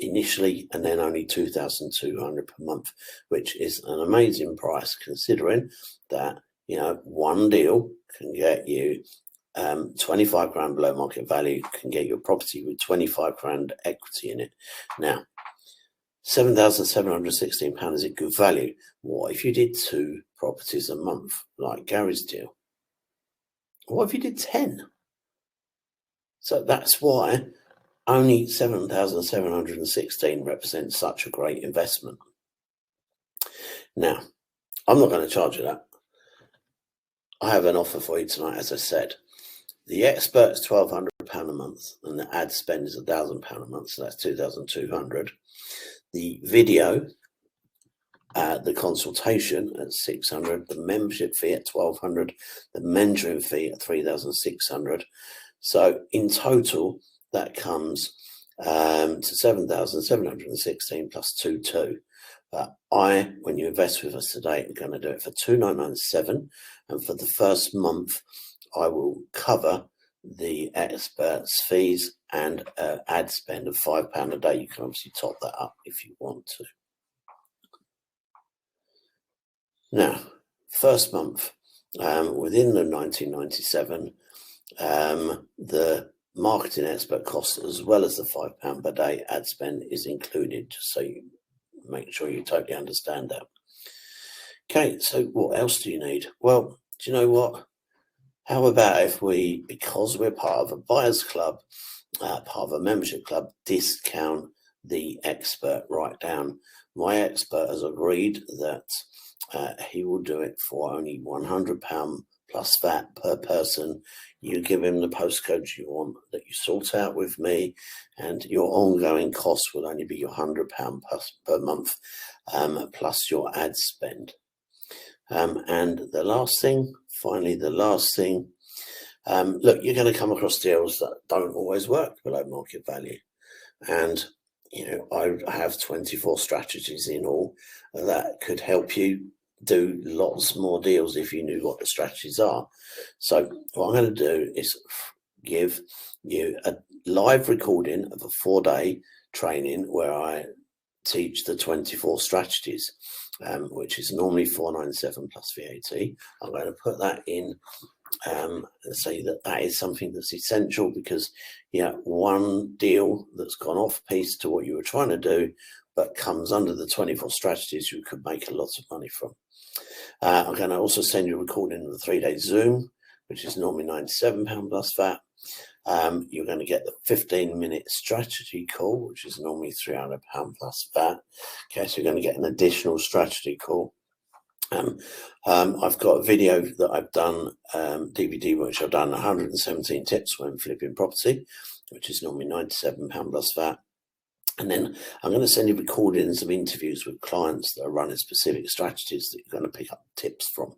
initially, and then only £2,200 per month, which is an amazing price considering that one deal can get you 25 grand below market value, can get your property with 25 grand equity in it. Now, £7,716 is a good value. What if you did 2 properties a month, like Gary's deal? What if you did 10? So that's why only 7,716 represents such a great investment. Now, I'm not going to charge you that. I have an offer for you tonight, as I said. The expert's £1,200 a month, and the ad spend is £1,000 a month, so that's 2,200. The video, the consultation at £600, the membership fee at £1,200, the mentoring fee at £3,600. So in total, that comes to 7,716 plus 2,200. But when you invest with us today, I'm going to do it for 2,997, and for the first month, I will cover the expert's fees and ad spend of £5 a day. You can obviously top that up if you want to. Now, first month, within the 1997, the marketing expert cost, as well as the £5 per day ad spend, is included, just so you make sure you totally understand that. Okay, so what else do you need? Well, do you know what? How about if we, because we're part of a buyers club, part of a membership club, discount the expert right down? My expert has agreed that he will do it for only £100 plus VAT per person. You give him the postcodes you want that you sort out with me, and your ongoing costs will only be your £100 per month plus your ad spend. And the last thing, look, you're going to come across deals that don't always work below market value. And, I have 24 strategies in all that could help you do lots more deals if you knew what the strategies are. So what I'm going to do is give you a live recording of a 4-day training where I teach the 24 strategies, which is normally £497 plus VAT. I'm going to put that in and say that is something that's essential, because one deal that's gone off piece to what you were trying to do but comes under the 24 strategies you could make a lot of money from. I'm going to also send you a recording of the 3-day Zoom. which is normally £97 plus VAT. You're going to get the 15-minute strategy call, which is normally £300 plus VAT. Okay, so you're going to get an additional strategy call. I've got a video that I've done, DVD, which I've done 117 tips when flipping property, which is normally £97 plus VAT. And then I'm going to send you recordings of interviews with clients that are running specific strategies that you're going to pick up tips from.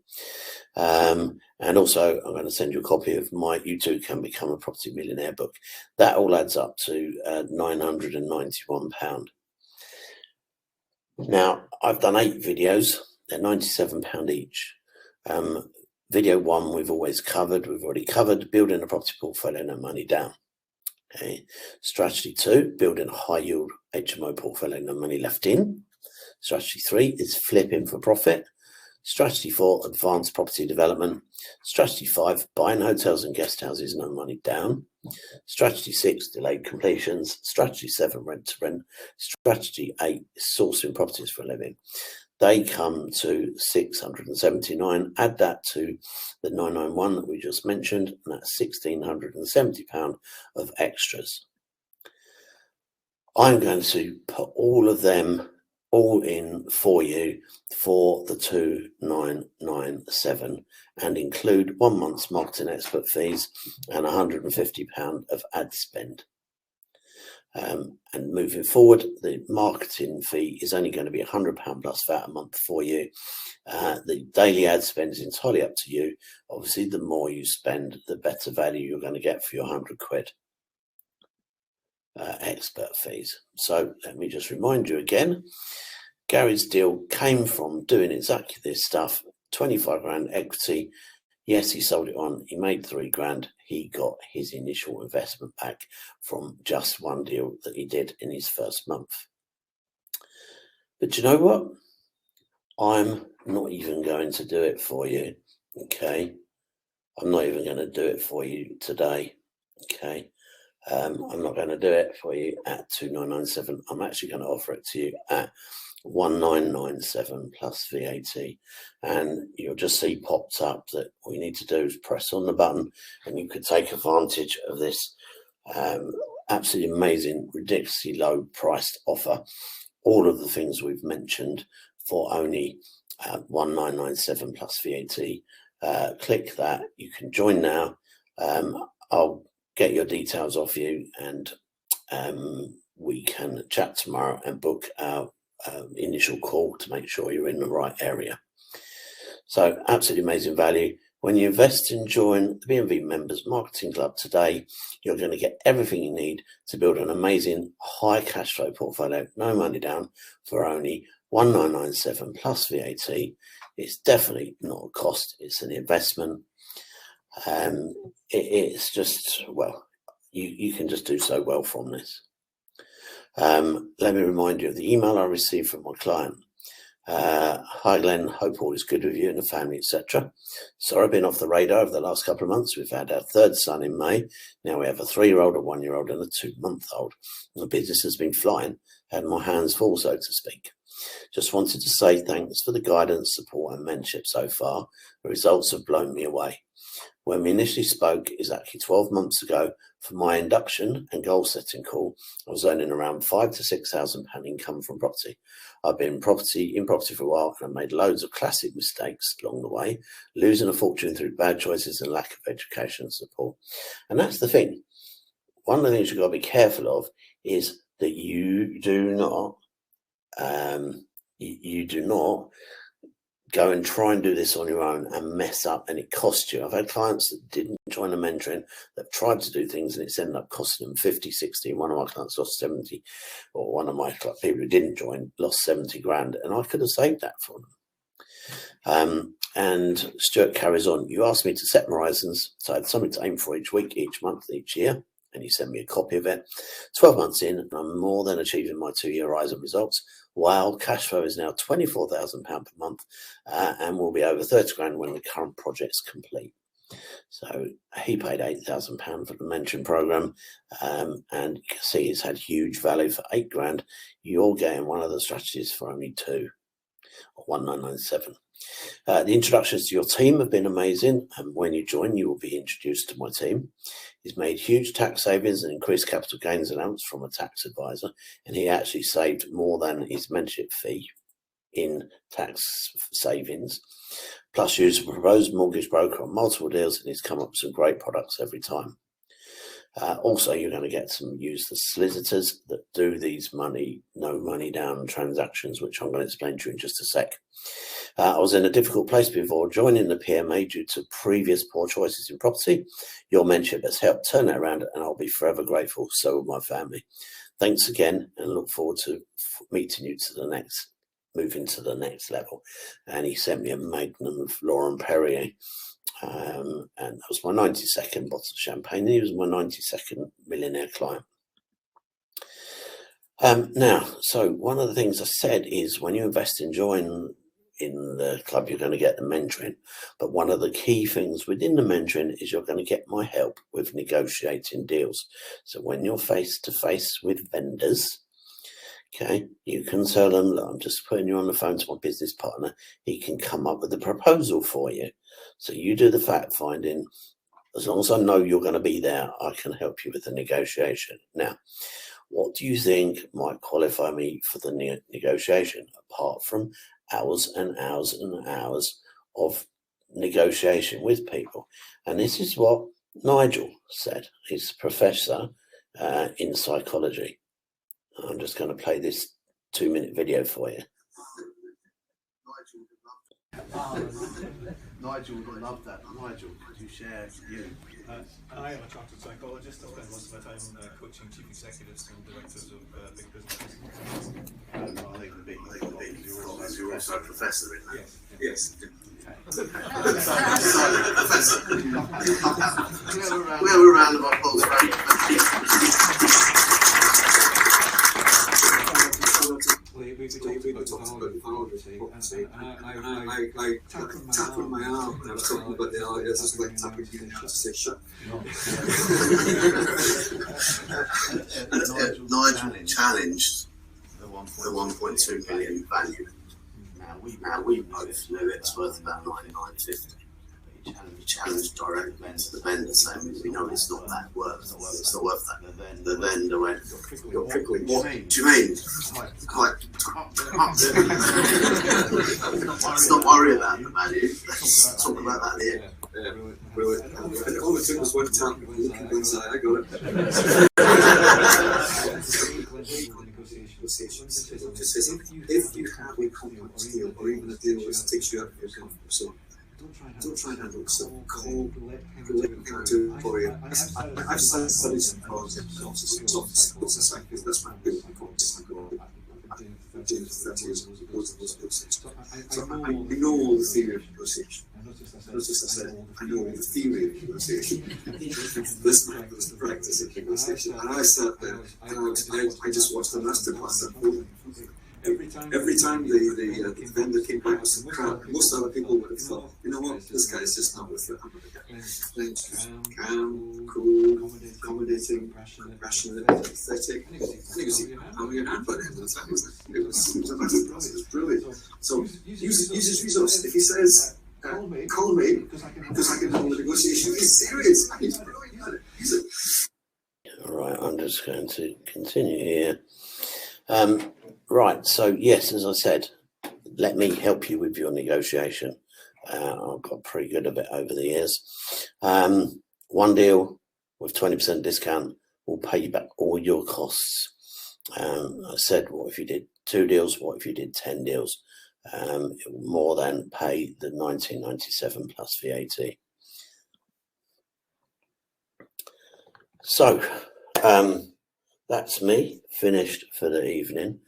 And also I'm going to send you a copy of my You Too Can Become a Property Millionaire book. That all adds up to £991. Now, I've done 8 videos. They're £97 each. Video 1 we've already covered building a property portfolio, no money down. Okay. Strategy 2, building a high yield HMO portfolio, no money left in. Strategy 3 is flipping for profit. Strategy 4, advanced property development. Strategy 5, buying hotels and guest houses, no money down. Strategy 6, delayed completions. Strategy 7, rent to rent. Strategy 8 is sourcing properties for a living. They come to 679. Add that to the 991 that we just mentioned, and that's £1,670 of extras. I'm going to put all of them all in for you for the 2,997 and include 1 month's marketing expert fees and £150 of ad spend. And moving forward, the marketing fee is only going to be £100 plus VAT a month for you. The daily ad spend is entirely up to you. Obviously, the more you spend, the better value you're going to get for your £100 expert fees. So let me just remind you again, Gary's deal came from doing exactly this stuff, 25 grand equity. Yes, he sold it on, he made 3 grand. He got his initial investment back from just one deal that he did in his first month. But you know what? I'm not even going to do it for you, okay? I'm not even going to do it for you today, okay? I'm not going to do it for you at 2,997. I'm actually going to offer it to you at 1,997 plus VAT, and you'll just see popped up that all you need to do is press on the button and you could take advantage of this absolutely amazing, ridiculously low priced offer. All of the things we've mentioned for only 1,997 plus VAT. Click that. You can join now. I'll get your details off you, and we can chat tomorrow and book our initial call to make sure you're in the right area. So absolutely amazing value. When you invest and join the BMV Members Marketing Club today, you're going to get everything you need to build an amazing high cash flow portfolio, no money down, for only 1,997 plus VAT. It's definitely not a cost, it's an investment. It's just, well, you can just do so well from this. Let me remind you of the email I received from my client. Hi Glenn, hope all is good with you and the family, etc. Sorry I've been off the radar over the last couple of months. We've had our 3rd son in May. Now we have a 3-year-old, a 1-year-old and a 2-month-old. The business has been flying. Had my hands full, so to speak. Just wanted to say thanks for the guidance, support and mentorship so far. The results have blown me away. When we initially spoke exactly 12 months ago for my induction and goal setting call, I was earning around £5,000 to £6,000 income from property. I've been in property for a while and I've made loads of classic mistakes along the way, losing a fortune through bad choices and lack of education and support. And that's the thing. One of the things you've got to be careful of is that you do not go and try and do this on your own and mess up and it costs you. I've had clients that didn't join the mentoring, that tried to do things and it's ended up costing them 50, 60. And one of my clients lost 70, or one of my people who didn't join lost 70 grand, and I could have saved that for them. And Stuart carries on. You asked me to set horizons, so I had something to aim for each week, each month, each year, and you sent me a copy of it. 12 months in, and I'm more than achieving my 2-year horizon results. While cash flow is now £24,000 per month and will be over 30 grand when the current project's complete. So he paid £8,000 for the mentoring program, and you can see it's had huge value for 8 grand. You're getting one of the strategies for only 2. or 1997. The introductions to your team have been amazing, and when you join, you will be introduced to my team. He's made huge tax savings and increased capital gains allowance from a tax advisor, and he actually saved more than his mentorship fee in tax savings. Plus, used a proposed mortgage broker on multiple deals, and he's come up with some great products every time. Also, you're going to get some use the solicitors that do these no money down transactions, which I'm going to explain to you in just a sec. I was in a difficult place before joining the PMA due to previous poor choices in property. Your mentorship has helped turn it around, and I'll be forever grateful. So will my family. Thanks again, and look forward to meeting you moving to the next level. And he sent me a magnum of Laurent Perrier. And that was my 92nd bottle of champagne. He was my 92nd millionaire client. Now, so one of the things I said is when you invest in join in the club, you're going to get the mentoring. But one of the key things within the mentoring is you're going to get my help with negotiating deals. So when you're face to face with vendors, okay, you can tell them, look, I'm just putting you on the phone to my business partner. He can come up with a proposal for you. So you do the fact finding. As long as I know you're going to be there, I can help you with the negotiation. Now, what do you think might qualify me for the negotiation, apart from hours and hours and hours of negotiation with people? And this is what Nigel said. He's a professor in psychology. I'm just going to play this 2-minute video for you. Nigel would love that. Nigel, could you share you? I am a chartered psychologist. I spend most of my time coaching chief executives and directors of big businesses. I think the big, you're also a professor in that. Yes. Professor. We have a round of applause for you. We talked about the property, and I tapped my arm when I was talking about the ideas. It's like tapping you to say shut. Nigel challenged the 1.2 million value. Now we both know it's worth about 99.50. He challenged directly to the vendor, saying, we know it's not that worth. It's not worth that. The vendor went, you're prickling. What do you mean? Let's not worry about the value. Let's talk about that here. And all it took was one tap. I got it. If you have a complex deal, or even a deal which takes you out of your comfort zone, don't try and handle it so cold, let him do it for you. I've studied some courses, that's my big course. I've been 30 years ago. So I know all the theory of negotiation. Notice I said, I know all the theory of negotiation. This was the practice of negotiation. And I sat there, and I just watched the masterclass unfold. Every time the vendor came back with some crap, most other people would have thought, you know what, this guy's just not worth it. I'm going to get calm, cool, accommodating, passionate, empathetic. And he was having an hand by the end of the time. It was brilliant. So use his resource. If he says, call me, because I can handle the negotiation, he's serious. He's brilliant. Use it. All right, I'm just going to continue here. Right, so yes, as I said, let me help you with your negotiation. I've got pretty good at it over the years. One deal with 20% discount will pay you back all your costs. I said, what if you did 2 deals? What if you did 10 deals? It will more than pay the 1997 plus VAT. So, that's me finished for the evening.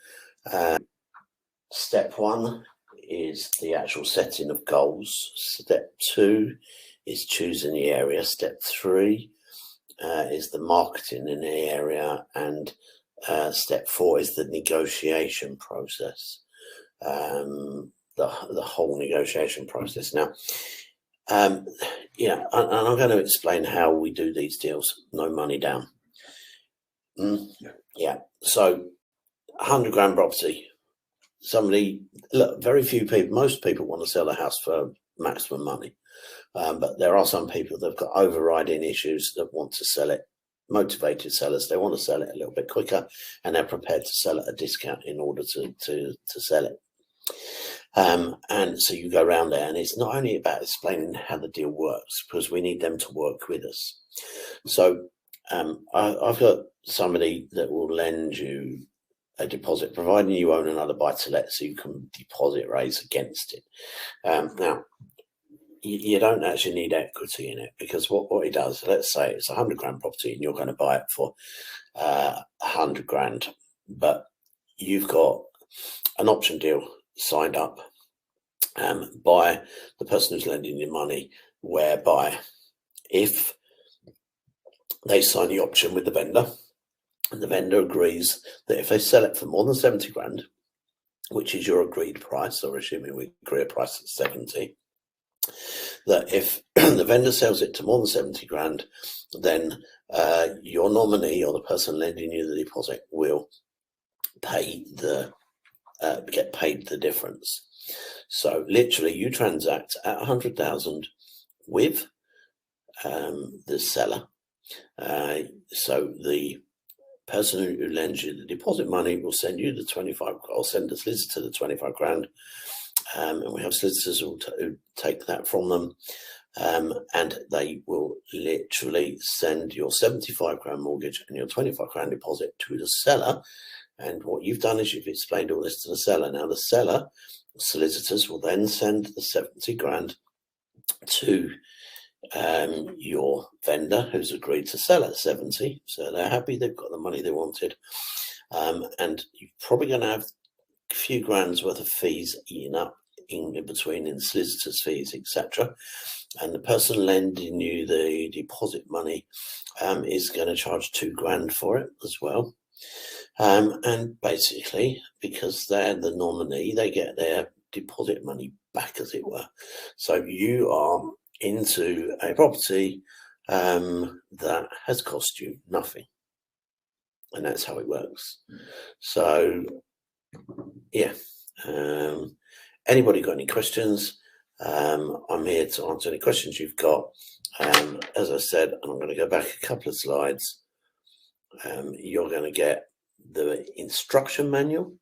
Step 1 is the actual setting of goals. Step 2 is choosing the area. Step 3 is the marketing in the area. And step 4 is the negotiation process. The whole negotiation process. Now, and I'm going to explain how we do these deals. No money down. Yeah. So 100 grand property, look, very few people, most people want to sell a house for maximum money. But there are some people that have got overriding issues that want to sell it, motivated sellers. They want to sell it a little bit quicker, and they're prepared to sell at a discount in order to sell it. And so you go around there, and it's not only about explaining how the deal works, because we need them to work with us. So I've got somebody that will lend you a deposit, providing you own another buy-to-let, so you can deposit raise against it. Now, you don't actually need equity in it, because what it does, let's say it's a 100 grand property and you're going to buy it for 100 grand, but you've got an option deal signed up by the person who's lending you money, whereby if they sign the option with the vendor, and the vendor agrees that if they sell it for more than 70 grand, which is your agreed price, or assuming we agree a price at 70, that if the vendor sells it to more than 70 grand, then your nominee or the person lending you the deposit will pay get paid the difference. So literally you transact at 100,000 with the seller. So the person who lends you the deposit money will send you the 25, or send the solicitor the 25 grand. And we have solicitors who take that from them, and they will literally send your 75 grand mortgage and your 25 grand deposit to the seller. And what you've done is you've explained all this to the seller. Now the seller, solicitors, will then send the 70 grand to your vendor, who's agreed to sell at 70. So they're happy, they've got the money they wanted. And you're probably going to have a few grand's worth of fees eaten up in between, in solicitors' fees, etc. And the person lending you the deposit money is going to charge 2 grand for it as well. And basically, because they're the nominee, they get their deposit money back, as it were. So you are into a property that has cost you nothing. And that's how it works. So, yeah. Anybody got any questions? I'm here to answer any questions you've got. As I said, and I'm going to go back a couple of slides. You're going to get the instruction manual,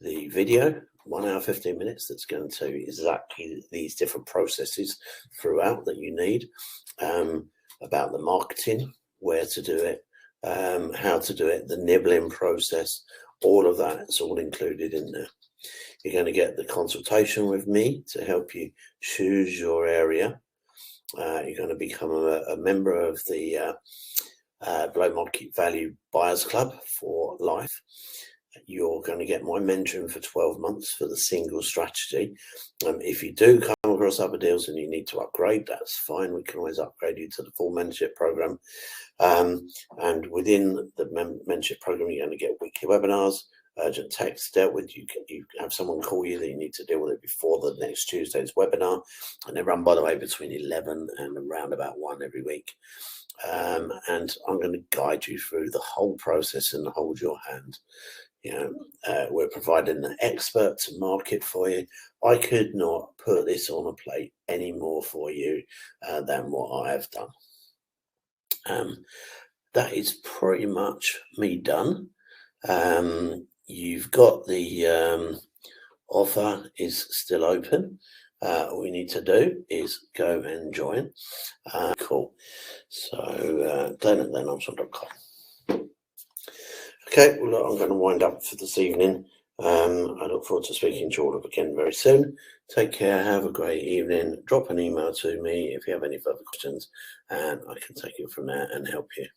the video, 1 hour, 15 minutes, that's going to tell you exactly these different processes throughout that you need, about the marketing, where to do it, how to do it, the nibbling process, all of that. It's all included in there. You're going to get the consultation with me to help you choose your area. You're going to become a member of the Below Market Value Buyers Club for life. You're going to get my mentoring for 12 months for the single strategy. If you do come across other deals and you need to upgrade, that's fine. We can always upgrade you to the full mentorship program. And within the mentorship program, you're going to get weekly webinars, urgent texts dealt with. You have someone call you that you need to deal with it before the next Tuesday's webinar. And they run, by the way, between 11 and around about 1 every week. And I'm going to guide you through the whole process and hold your hand. We're providing an expert to market for you. I could not put this on a plate any more for you than what I have done. That is pretty much me done. You've got the offer is still open. All you need to do is go and join. Cool. So glenn@glenarmstrong.com. Okay, well, look, I'm going to wind up for this evening. I look forward to speaking to you all again very soon. Take care. Have a great evening. Drop an email to me if you have any further questions, and I can take it from there and help you.